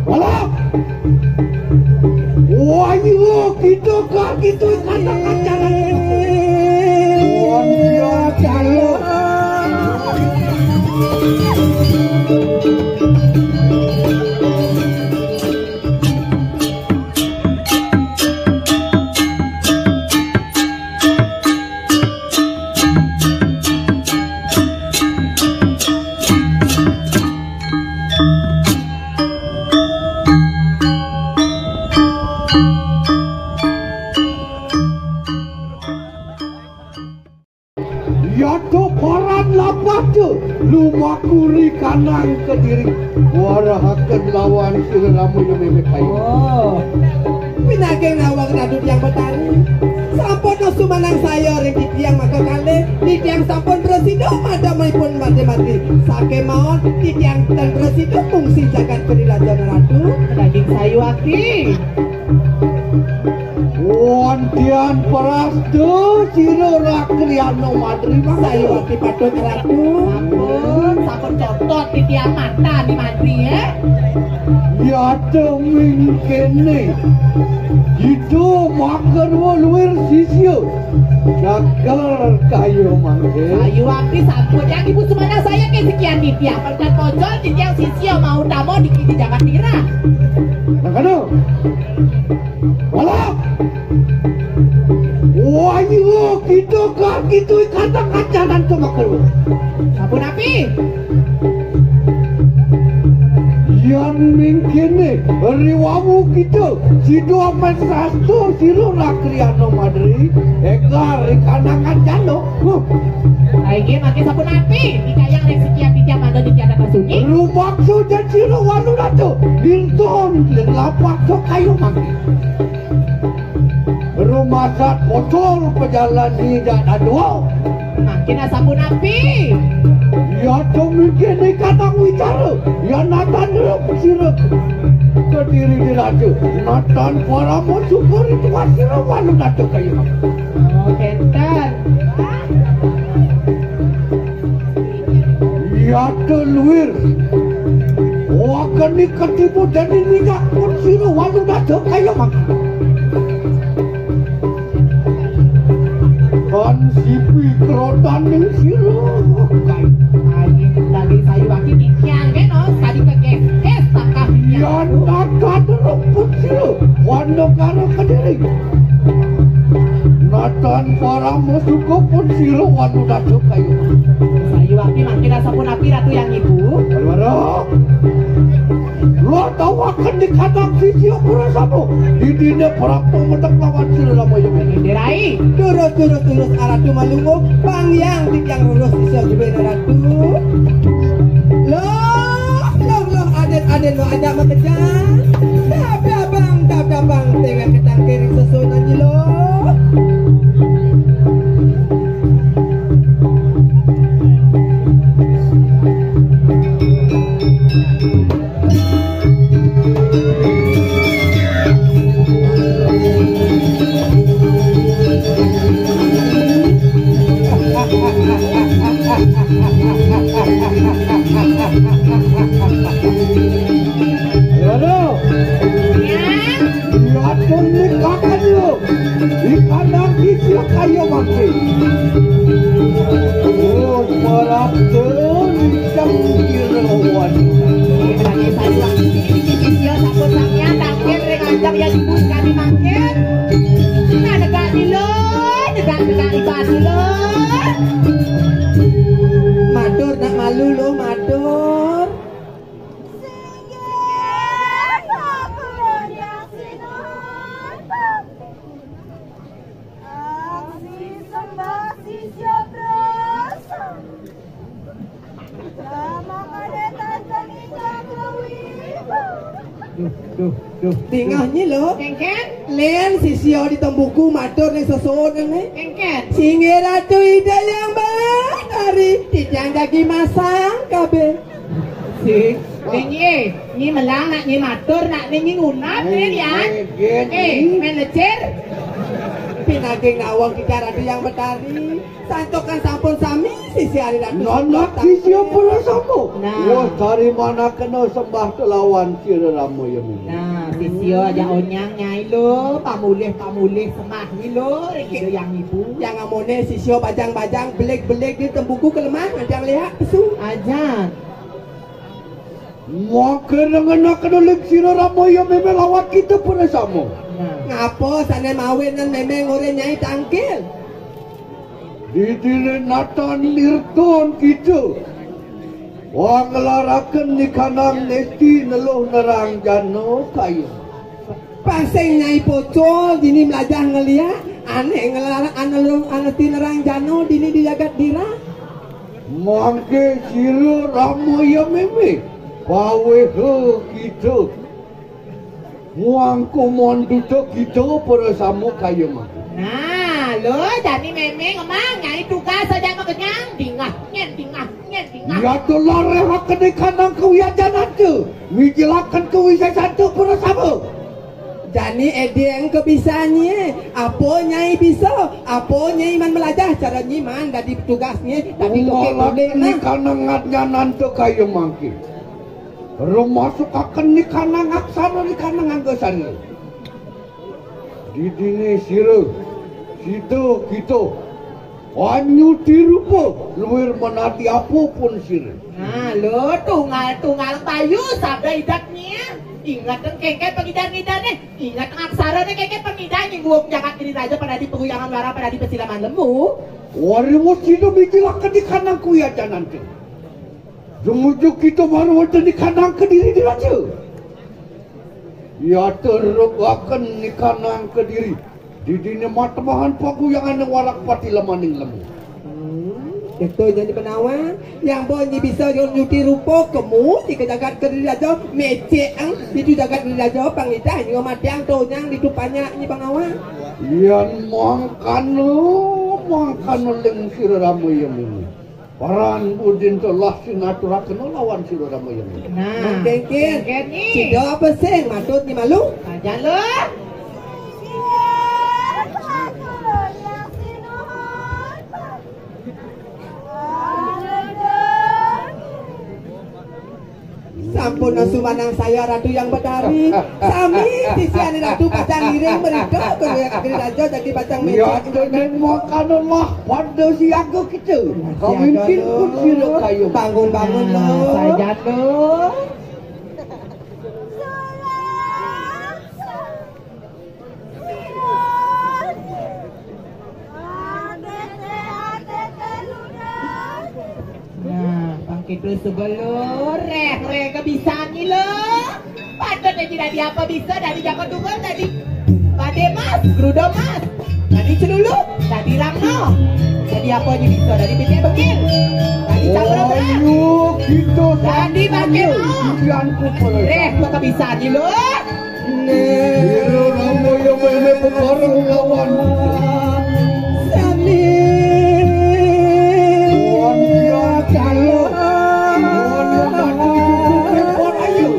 Walau wah iyo gitu kak gitu kata-kata wah iya kalau lumakuri kanang kediri warahaken lawan siramu yang memekai. Oh, pinageng nawang radut yang betari. Sampun sumanang saya ring titiang maka kali titiang sampun resido madamaipun mati-mati. Sake maon titiang dan resido fungsi jagat kerilajan ratu daging sayu aki. Wantian prastu sira rakriano madri sayu aki patut ratu. Sampun cotot titiang mata di madri ya. Ya teming kene itu makan waluir sisio jagal kayu mangke kayu aki sampun yang ibu semana saya ke sekian titiang perdan pojol titiang sisio mau tamo dikini jangan dikira nakano walau wah iyo gitu kak gitu kata-kata nanti makan sampun api yang mingkene riwamu kita si dua mensastu siru rakriano madri ekar ikanangan jano lagi makin sampun api dikayang rek sekian titiang mando di tiada kasuni rumah sudah siru walu dato dinton lapak so kayu mangki rumah saat botol pejalan di dada dua makin sampun api ya to mungkin kadang wicara ya natan siruk kediri di raju natan para mau syukur itu wasira walu natu kayu oh kentar ya to luir akan diketipu dan dinikah pun siruk walu natu kayu mak kan sipi kerotan yang siruk kayu daging sayu aki titiang kan oh tadi kekes takah ya nakad rumput siru wano karo kediri natan para musuko pun siru wano datuk kayu sayu aki makin sampun api ratu yang ibu alwaro lo tahu akan dikadang sisi perasamu di dina perang pemetak lawan siru lama yang ini dirai turut aratu malungu pangyang titiang lulus sisi jubena ratu Loh, aden lo ada mengejar. Dabang, tengah ketang kering sesunan ni lo. Matur nak malu lo matur. Duh, tingahnya lo. Kengken. Len sisio di tembuku matur nih sesuatu nih. Kengken. Singe ratu ida yang dari tijang daging masang kabe. Si. Nyi melang nak nyi matur nak nyi ngunat nih ya. Main lecer. pinaging awang kita ratu yang betari. Santokan sampun sami sisi hari ratu. Anak kisah pura sama. Nah. Wah, dari mana kena sembah kelawan Sira Rama yang ini. Nah, sisio aja onyang nyai lo, pamulih semah ni lo, gitu yang ibu. Yang amone sisio bajang-bajang belik-belik di tembuku kelemahan yang lihat pesu. Aja. Maka dengan kena lek Sira Rama yang memang lawan kita pura sama. Nah, Ngapo sana mawin dan memang orang nyai tangkil. Di diri natan lirton kita. Wang larakan ni kanang nesti neluh nerang jano kayu. Paseng nyai pocol dini melajah ngeliat. Aneh ngelarang aneti nerang jano dini dijagat dira. Mangke Sira Rama yang memang pawe he kita. Muangku monduto kita pura sama kayu mah. nah lo jadi memang emang nyai tugas saja mau kenyang, tingah. Ya tu lare akan kanang kewiajanan tu. Mijilakan kewisaan tu pura sama. Jani yang kebisanya. Apa nyai bisa? Apa nyai man melajah cara nyiman dari tugasnya. Tapi Ngalakan ni kanang ngadnyanan tu kayu mangki. Masuk akan ni kanang aksana ni kanang anggasan. Di dini Sira. Situ kita. Anyu tirupa. Luir menati apapun Sira. Nah lo tunggal payu sabda idatnya. Ingat kan keket pengidar-ngidar nih. Ingat aksara nih keket pengidar yang gua jagat diri raja pada di penguyangan wara pada di pesilaman lembu. Warimu sino mijilakan di kanang kewiajanan tu. Jumujuk kita baru ada di kanang ke diri di raja. Ya terrogakan di kanang ke diri. Di dini matemahan paguyangan yang warak pati lemaning lemu. Itu jadi penawan. Yang bonyi bisa nyuti rupa kemu di kejagat ke diri raja. Mecek itu jagat diri raja pangidah juga matiang tonyang di tupanya ni pengawan. Yan mangkano leng Sira Rama yang ini. Paran udin telah sinaturakan lawan Sira Rama yang ini. Nah, Mungkin ni. Sido apa seng matut ni malu. Aja lo. Sampun nasumanang saya ratu yang betari. Sami sisian ratu pacang giring mereka ke raja jadi pacang Ya mecek. dengan mangkano lah pada siaga kita. Kau mungkin pun Sira kayu. Bangun-bangun lo. Saya jatuh. Nah, bangkit dulu sebelum reh kebisaan ni lo. Patutnya tidak di apa bisa dari Jaka Tunggal tadi. Pade mas, Grudo mas. Tadi celulu, tadi Rangno. Jadi apa ni bisa dari PT Begil. Tadi Cakra Berat. Ayo kita Tadi pakai mau. Sianku pula. Reh kok kebisaan ni lo. Sira Rama yang memang pengarang lawan. Sami. Wan dia kalau wan menanti kepon ayu.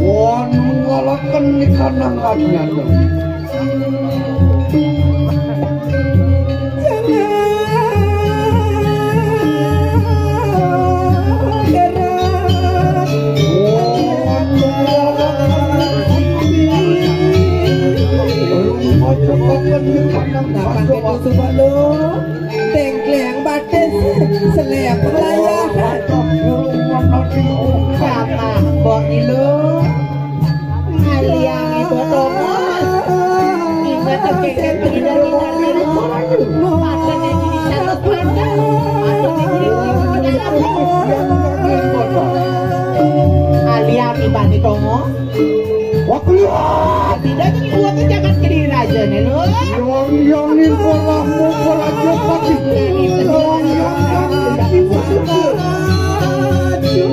Wan mengalahkan ni kanangannya tu. Cepat ni kanang Nakan itu subalo. Tengkleng bates selep pelayahan. Sama mbok ni lo. Aliang itu Thomas. Ingat kekek pengidar-ngidar ni lo. Patutnya jadi catat pada. Patutnya jadi Aliang ibani Thomas. Waktu lihat. Tidak tu buat tu jangan ke diri raja ni lo. Yang ni pola mu pola cepat ini.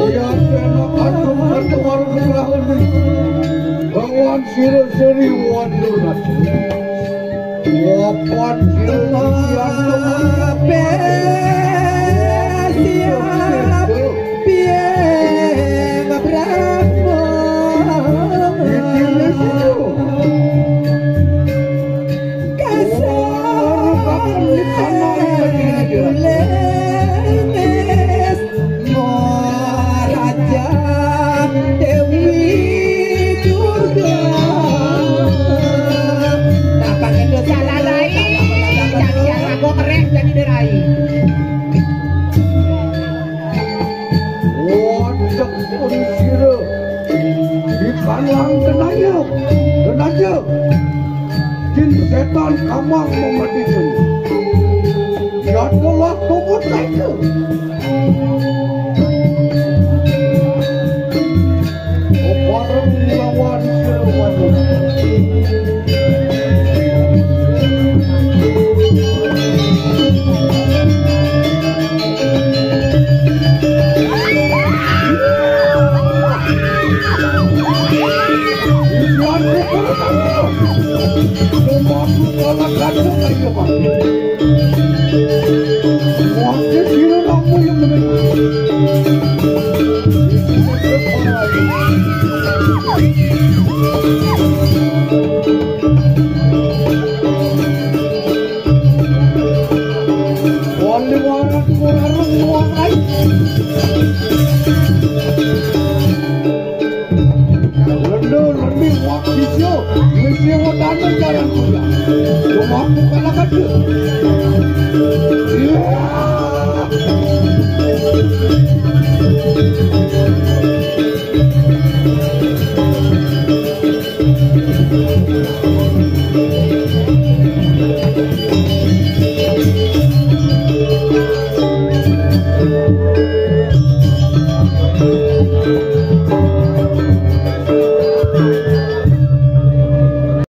Yang kena kacau bertewar berlahan ni. Bawan Sira seri wan lunat. Wapan Sira yang Pe siap pieng berapa. pun sira dikalang kenanya jin setan kamang memadikan jatuhlah tumut saja bareng lawan semuanya Wali warat kurang